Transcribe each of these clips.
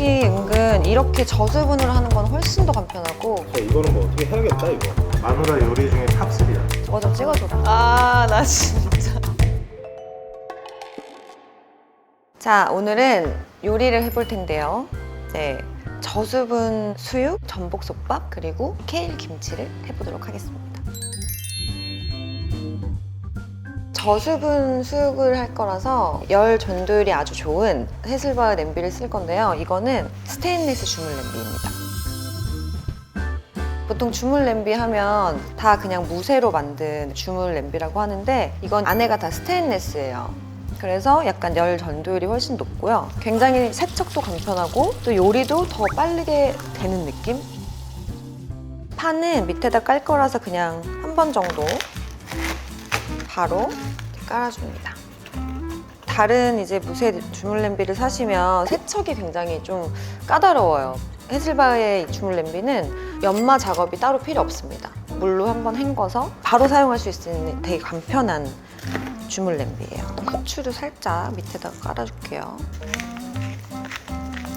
수육이 은근 이렇게 저수분으로 하는 건 훨씬 더 간편하고. 이거는 뭐 어떻게 해야겠다 이거. 마누라 요리 중에 탑3야. 저거 좀 찍어줘. 아, 나 진짜. 자, 오늘은 요리를 해볼 텐데요. 이제 저수분 수육, 전복솥밥, 그리고 케일 김치를 해보도록 하겠습니다. 저수분 수육을 할 거라서 열 전도율이 아주 좋은 해슬바 냄비를 쓸 건데요. 이거는 스테인리스 주물 냄비입니다. 보통 주물 냄비 하면 다 그냥 무쇠로 만든 주물 냄비라고 하는데 이건 안에가 다 스테인리스예요. 그래서 약간 열 전도율이 훨씬 높고요. 굉장히 세척도 간편하고 또 요리도 더 빠르게 되는 느낌? 판은 밑에다 깔 거라서 그냥 한 번 정도 바로 깔아줍니다. 다른 이제 무쇠 주물 냄비를 사시면 세척이 굉장히 좀 까다로워요. 해슬바의 주물 냄비는 연마 작업이 따로 필요 없습니다. 물로 한번 헹궈서 바로 사용할 수 있는 되게 간편한 주물 냄비예요. 후추를 살짝 밑에다 깔아줄게요.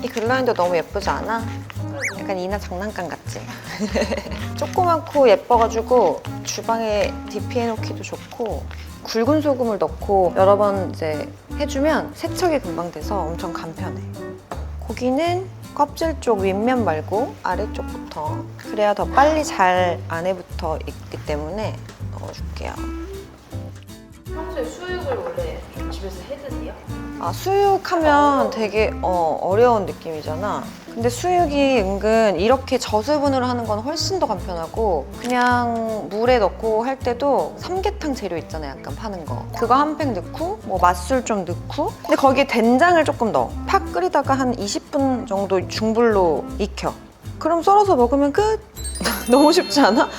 이 글라인더 너무 예쁘지 않아? 약간 이나 장난감 같지? 조그맣고 예뻐가지고 주방에 DP해놓기도 좋고 굵은 소금을 넣고 여러 번 이제 해주면 세척이 금방 돼서 엄청 간편해. 고기는 껍질 쪽 윗면 말고 아래쪽부터, 그래야 더 빨리 잘 안에부터 익기 때문에 넣어줄게요. 평소에 수육을 원래 집에서 해드세요? 아, 수육하면 되게 어려운 느낌이잖아. 근데 수육이 은근 이렇게 저수분으로 하는 건 훨씬 더 간편하고, 그냥 물에 넣고 할 때도 삼계탕 재료 있잖아요, 약간 파는 거. 그거 한 팩 넣고 뭐 맛술 좀 넣고, 근데 거기에 된장을 조금 넣어. 팍 끓이다가 한 20분 정도 중불로 익혀. 그럼 썰어서 먹으면 끝! 너무 쉽지 않아?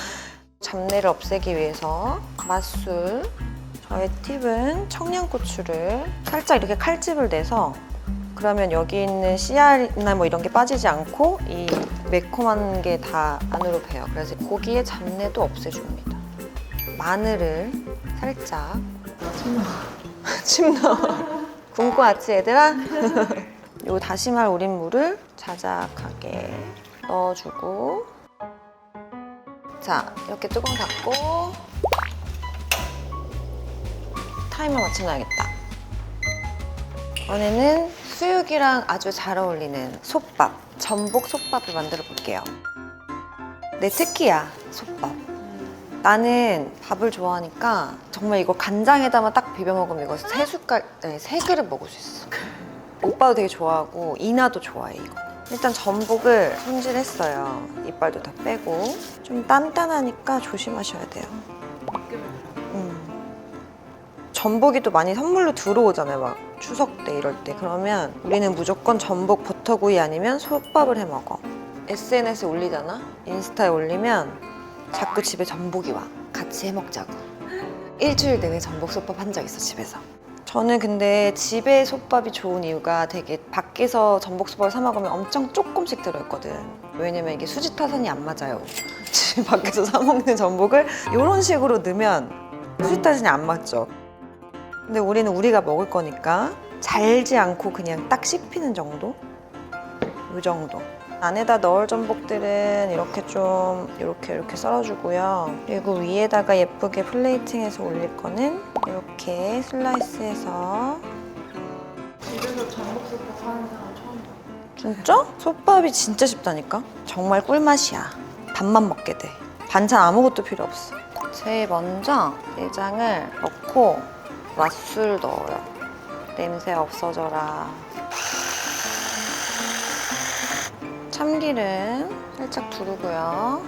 잡내를 없애기 위해서 맛술, 저의 팁은 청양고추를 살짝 이렇게 칼집을 내서, 그러면 여기 있는 씨알이나 뭐 이런 게 빠지지 않고 이 매콤한 게 다 안으로 배요. 그래서 고기의 잡내도 없애줍니다. 마늘을 살짝. 침 나와. 굶고 왔지 얘들아? 요 다시말 우린 물을 자작하게 넣어주고, 자, 이렇게 뚜껑 닫고 타이머 맞춰놔야겠다. 이번에는 수육이랑 아주 잘 어울리는 솥밥, 전복 솥밥을 만들어 볼게요. 내 특기야, 솥밥. 나는 밥을 좋아하니까 정말 이거 간장에다만 딱 비벼 먹으면 이거 세 그릇 먹을 수 있어. 오빠도 되게 좋아하고 이나도 좋아해, 이거. 일단 전복을 손질했어요. 이빨도 다 빼고. 좀 단단하니까 조심하셔야 돼요. 전복이 또 많이 선물로 들어오잖아요, 막 추석 때 이럴 때. 그러면 우리는 무조건 전복 버터구이 아니면 솥밥을 해 먹어. SNS에 올리잖아? 인스타에 올리면 자꾸 집에 전복이 와. 같이 해 먹자고. 일주일 내내 전복 솥밥 한 적 있어, 집에서. 저는 근데 집에 솥밥이 좋은 이유가, 되게 밖에서 전복 솥밥을 사 먹으면 엄청 조금씩 들어있거든. 왜냐면 이게 수지타산이 안 맞아요. 집 밖에서 사 먹는 전복을 이런 식으로 넣으면 수지타산이 안 맞죠. 근데 우리는 우리가 먹을 거니까 잘지 않고 그냥 딱 씹히는 정도? 이 정도. 안에다 넣을 전복들은 이렇게 좀 이렇게 썰어주고요. 그리고 위에다가 예쁘게 플레이팅해서 올릴 거는 이렇게 슬라이스해서. 집에서 전복솥밥 하는 사람 처음 봐. 진짜? 솥밥이 진짜 쉽다니까? 정말 꿀맛이야. 밥만 먹게 돼. 반찬 아무것도 필요 없어. 제일 먼저 내장을 넣고 맛술 넣어요. 냄새 없어져라. 참기름 살짝 두르고요.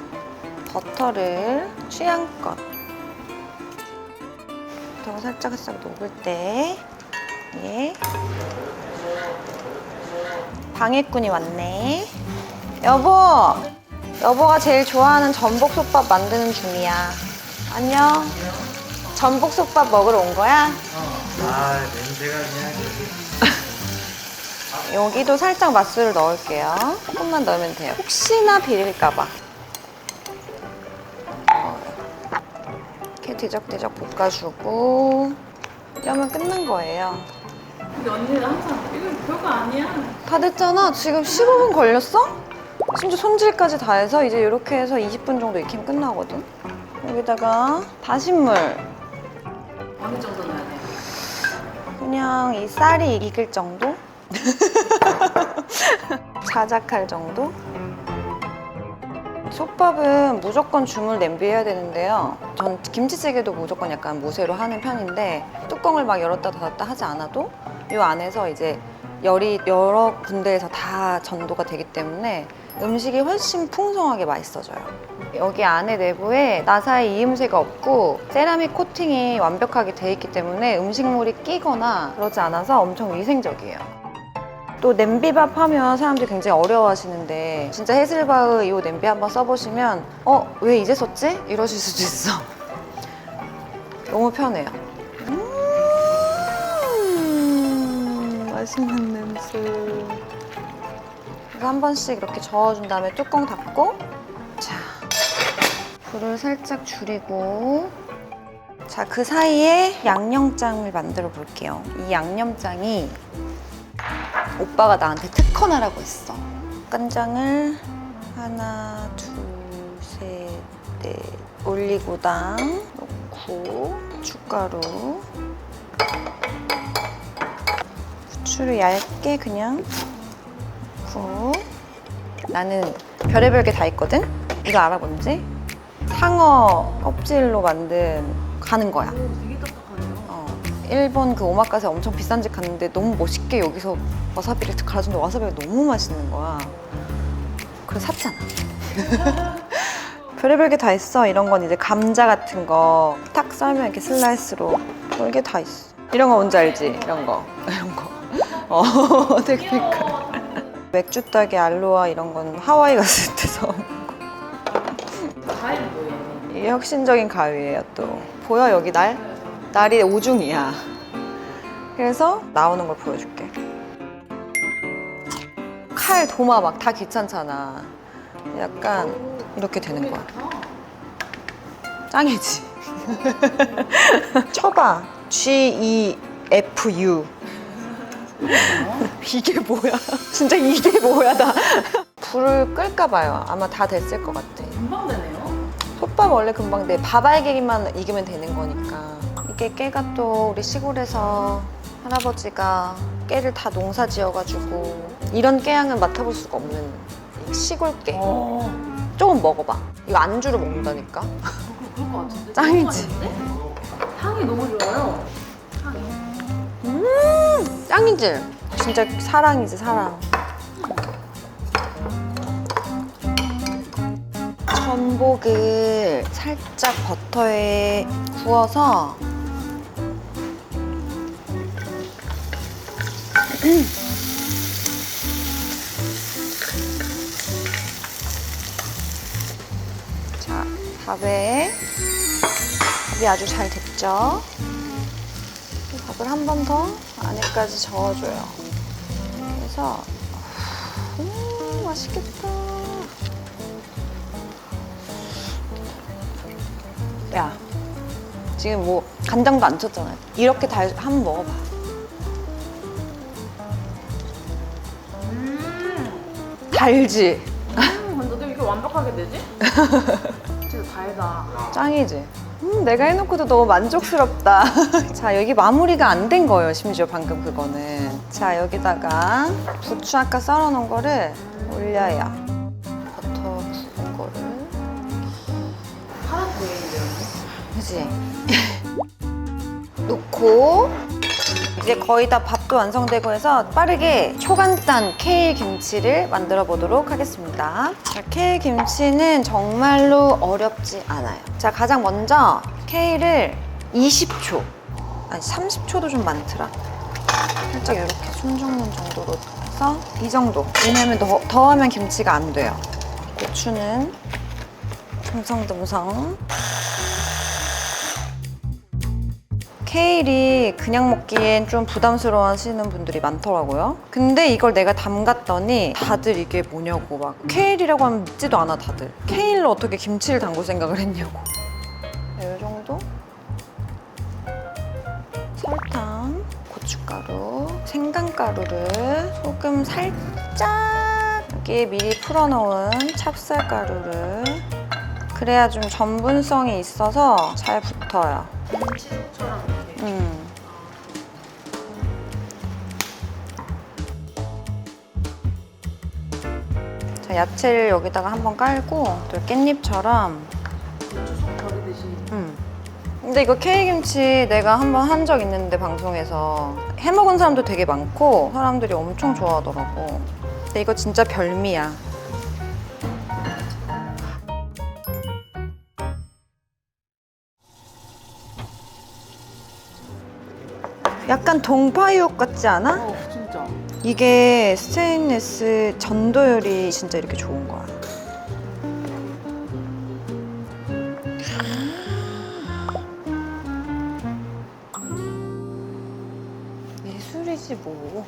버터를 취향껏. 버터가 살짝 녹을 때, 예. 방해꾼이 왔네. 여보! 여보가 제일 좋아하는 전복솥밥 만드는 중이야. 안녕. 전복솥밥 먹으러 온 거야? 아, 냄새가 그냥. 여기도 살짝 맛술을 넣을게요. 조금만 넣으면 돼요. 혹시나 비릴까봐. 이렇게 뒤적뒤적 볶아주고 이러면 끝난 거예요. 근데 언니는 항상 이걸 별거 아니야. 다 됐잖아. 지금 15분 걸렸어? 심지어 손질까지 다 해서 이제 이렇게 해서 20분 정도 익히면 끝나거든. 여기다가 다신물. 어느 정도 넣어야 돼? 그냥 이 쌀이 익을 정도? 자작할 정도? 솥밥은 무조건 줌을 냄비해야 되는데요. 전 김치찌개도 무조건 약간 무쇠로 하는 편인데 뚜껑을 막 열었다 닫았다 하지 않아도 이 안에서 이제 열이 여러 군데에서 다 전도가 되기 때문에 음식이 훨씬 풍성하게 맛있어져요. 여기 안에 내부에 나사의 이음새가 없고 세라믹 코팅이 완벽하게 돼 있기 때문에 음식물이 끼거나 그러지 않아서 엄청 위생적이에요. 또 냄비밥 하면 사람들이 굉장히 어려워하시는데 진짜 헤즐바흐 이 냄비 한번 써보시면 왜 이제 썼지? 이러실 수도 있어. 너무 편해요. 맛있는 냄새. 그래서 한 번씩 이렇게 저어준 다음에 뚜껑 닫고 자, 불을 살짝 줄이고 자, 그 사이에 양념장을 만들어 볼게요. 이 양념장이 오빠가 나한테 특허나라고 했어. 간장을 하나, 둘, 셋, 넷. 올리고당 넣고 고춧가루, 후추를 얇게 그냥 넣고. 나는 별의별 게 다 있거든? 이거 알아 뭔지? 상어 껍질로 만든 가는 거야. 되게 딱딱하네요. 일본 그 오마카세 엄청 비싼 집 갔는데 너무 멋있게 여기서 와사비를 갈아주는데 와사비가 너무 맛있는 거야. 그래서 샀잖아. 별의별 게 다 있어. 이런 건 이제 감자 같은 거 탁 썰면 이렇게 슬라이스로 이게 다 있어. 이런 거 뭔지 알지? 이런 거. 되게 빛깔. 맥주 따기 알로아 이런 건 하와이 갔을 때 사온 거. 과일 뭐예요? 이게 혁신적인 가위예요 또. 보여 여기 날? 날이 오중이야. 그래서 나오는 걸 보여줄게. 칼, 도마 막 다 귀찮잖아. 약간 이렇게 되는 거야. 짱이지? 쳐봐. GEFU. 이게 뭐야? 진짜 이게 뭐야 나. 불을 끌까 봐요. 아마 다 됐을 것 같아. 금방 되네요. 솥밥 원래 금방 돼. 밥알개기만 익으면 되는 거니까. 이게 깨가 또 우리 시골에서 할아버지가 깨를 다 농사 지어가지고 이런 깨향은 맡아볼 수가 없는 이 시골 깨. 조금 먹어봐. 이거 안주로 먹는다니까. 그럴 것 같은데? 짱이지? 향이 너무 좋아요. 향이. 짱이지? 진짜 사랑이지 사랑. 전복을 살짝 버터에 구워서 자, 밥이 아주 잘 됐죠? 밥을 한 번 더 안에까지 저어줘요. 그래서 맛있겠다. 야, 지금 뭐 간장도 안 쳤잖아. 이렇게 한번 먹어봐. 달지? 근데 어떻게 이렇게 완벽하게 되지? 진짜 달다. 짱이지? 내가 해놓고도 너무 만족스럽다. 자, 여기 마무리가 안 된 거예요, 심지어 방금 그거는. 자, 여기다가 부추 아까 썰어놓은 거를 올려요. 버터 구운 거를. 하나 보이는데요? 그지? 놓고 이제 거의 다 밥도 완성되고 해서 빠르게 초간단 케일 김치를 만들어 보도록 하겠습니다. 자, 케일 김치는 정말로 어렵지 않아요. 자, 가장 먼저 케일을 20초, 아니 30초도 좀 많더라. 살짝 이렇게 숨 죽는 정도로 해서 이 정도. 왜냐면 더 하면 김치가 안 돼요. 고추는 듬성듬성. 케일이 그냥 먹기엔 좀 부담스러워 하시는 분들이 많더라고요. 근데 이걸 내가 담갔더니 다들 이게 뭐냐고 막 케일이라고 하면 믿지도 않아 다들. 케일로 어떻게 김치를 담글 생각을 했냐고. 이 정도? 설탕, 고춧가루, 생강가루를 소금 살짝 여기에 미리 풀어놓은 찹쌀가루를 그래야 좀 전분성이 있어서 잘 붙어요. 김치처럼 이렇게. 자, 야채를 여기다가 한번 깔고 또 깻잎처럼. 고추 속 버리듯이. 근데 이거 K김치 내가 한번 한 적 있는데 방송에서 해먹은 사람도 되게 많고 사람들이 엄청 좋아하더라고. 근데 이거 진짜 별미야. 약간 동파육 같지 않아? 진짜. 이게 스테인리스 전도율이 진짜 이렇게 좋은 거야. 예술이지 뭐.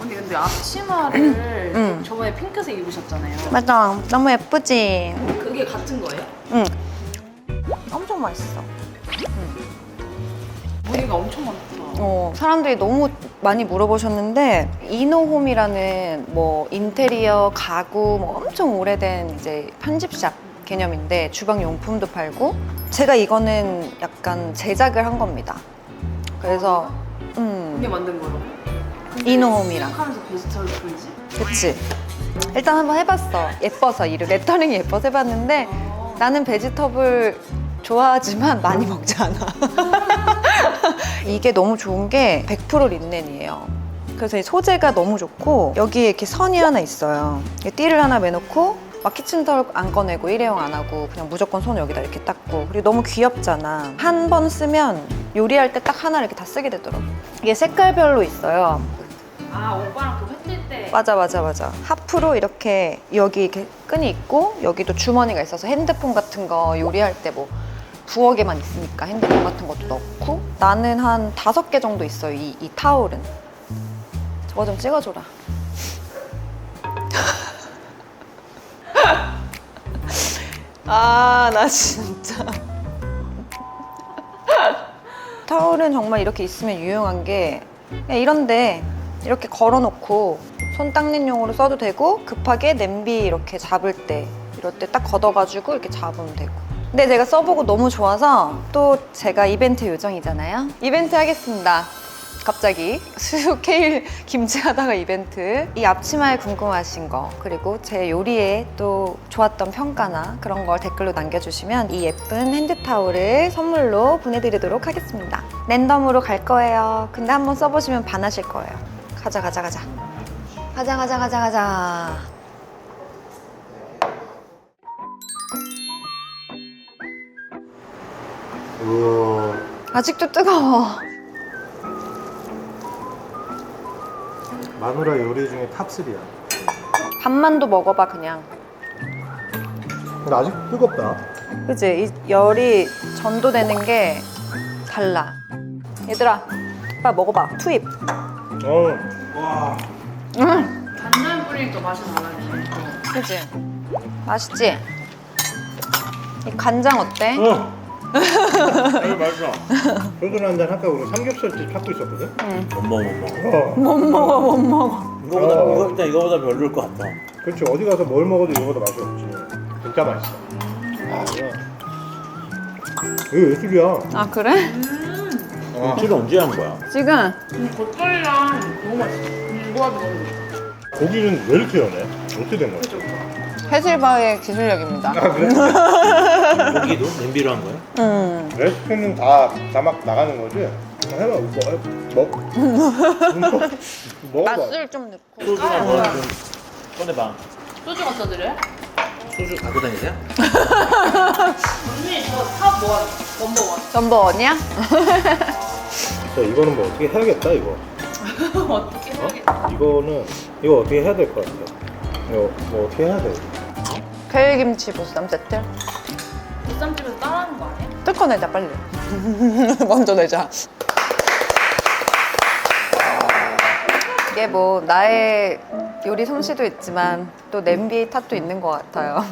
언니 근데 앞치마를 응. 저번에 핑크색 입으셨잖아요. 맞아, 너무 예쁘지? 그게 같은 거예요? 응. 엄청 맛있어. 무늬가 엄청 많다. 사람들이 너무 많이 물어보셨는데 이노홈이라는 뭐 인테리어 가구 뭐 엄청 오래된 이제 편집샵 개념인데 주방 용품도 팔고 제가 이거는 약간 제작을 한 겁니다. 그래서 그게 만든 거라고? 이노홈이랑. 하면서 베지터블 보이지? 그치? 일단 한번 해봤어. 예뻐서 이름 레터링이 예뻐서 해봤는데 나는 베지터블 좋아하지만 많이 먹지 않아. 이게 너무 좋은 게 100% 린넨이에요. 그래서 이 소재가 너무 좋고 여기에 이렇게 선이 하나 있어요. 띠를 하나 매놓고 막 키친타올 안 꺼내고 일회용 안 하고 그냥 무조건 손 여기다 이렇게 닦고 그리고 너무 귀엽잖아. 한 번 쓰면 요리할 때 딱 하나 이렇게 다 쓰게 되더라고. 이게 색깔별로 있어요. 아 오빠랑 그 회 뜰 때. 맞아. 하프로 이렇게 여기 이렇게 끈이 있고 여기도 주머니가 있어서 핸드폰 같은 거 요리할 때 뭐 부엌에만 있으니까 핸드폰 같은 것도 넣고 나는 한 5개 정도 있어요. 이 타올은. 저거 좀 찍어줘라. 나 진짜. 타올은 정말 이렇게 있으면 유용한 게 그냥 이런데 이렇게 걸어놓고 손 닦는 용으로 써도 되고 급하게 냄비 이렇게 잡을 때 이럴 때 딱 걷어가지고 이렇게 잡으면 되고. 근데 제가 써보고 너무 좋아서 또 제가 이벤트 요정이잖아요. 이벤트 하겠습니다. 갑자기 수육 케일 김치 하다가 이벤트. 이 앞치마에 궁금하신 거 그리고 제 요리에 또 좋았던 평가나 그런 걸 댓글로 남겨주시면 이 예쁜 핸드타올을 선물로 보내드리도록 하겠습니다. 랜덤으로 갈 거예요. 근데 한번 써보시면 반하실 거예요. 가자. 우와. 아직도 뜨거워. 마누라 요리 중에 탑3야. 밥만도 먹어봐 그냥. 근데 아직 뜨겁다. 그치? 이 열이 전도되는 게 달라. 얘들아, 빨리 먹어봐. 투입. 와. 간장 뿌리니까 맛이 달라지네. 그치? 맛있지? 이 간장 어때? 아주 맛있어. 소주 한잔 할까? 우리 삼겹살집 찾고 있었거든? 못 먹어. 어. 이거보다 별로일 것 같아. 그렇지. 어디 가서 뭘 먹어도 이거보다 맛이 없지. 진짜 맛있어. 이거 예술이야. 아 그래? 김치를 언제 한 거야? 지금 겉절이랑 너무 맛있어. 이거하고 너무 맛있어. 고기는 왜 이렇게 연해? 어떻게 된 거야? 그죠 오빠? 해실바의 기술력입니다. 아 그래? 고기도 냄비로 한 거야? 레시피는 다 막 나가는 거지? 해봐. 먹어봐. 맛술 좀 넣고. 소주나 뭐 좀 꺼내봐. 소주 갖다 드려요? 소주 갖고 다니세요? 언니 저탑 뭐? 넘버원. 넘버원이야? 자, 이거는 뭐 어떻게 해야겠다 이거. 어떻게 해야겠다. 이거 어떻게 해야 될 것 같아. 이거 뭐 어떻게 해야 돼? 벨김치 보쌈 세트. 보쌈집에서 따라하는 거 아니야? 뜯어 내자 빨리. 먼저 내자. 이게 뭐 나의 요리 솜씨도 있지만 또 냄비 탓도 있는 것 같아요.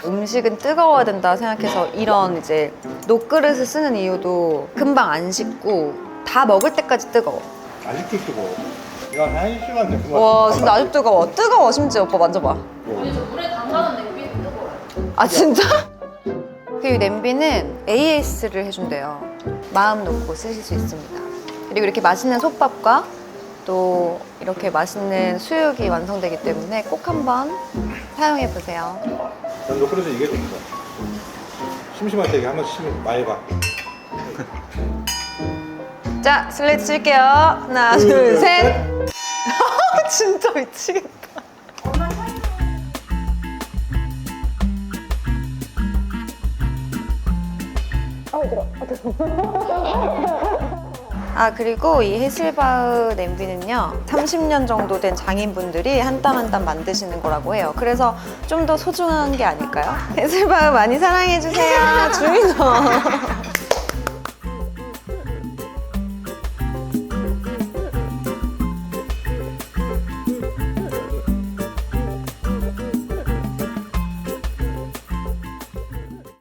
음식은 뜨거워야 된다 생각해서 이런 이제 녹그릇을 쓰는 이유도 금방 안 식고 다 먹을 때까지 뜨거워. 아직도 뜨거워. 이거 한 1시간 된 거. 와 진짜 아주 뜨거워. 뜨거워 심지어. 오빠 만져봐. 아니 저 물에 담가놓은 냄비는 뜨거워요. 아 진짜? 그 냄비는 AS를 해준대요. 마음 놓고 쓰실 수 있습니다. 그리고 이렇게 맛있는 솥밥과 또 이렇게 맛있는 수육이 완성되기 때문에 꼭 한번 사용해 보세요. 난너 그래서 이게 좀 있어. 심심할 때 이게 한 번씩 많이 봐. 자, 슬레이트 칠게요. 하나, 둘, 셋. 진짜 미치겠다. 아 그리고 이 해실바흐 냄비는요 30년 정도 된 장인분들이 한 땀 한 땀 만드시는 거라고 해요. 그래서 좀 더 소중한 게 아닐까요? 해실바흐 많이 사랑해주세요. 주민호.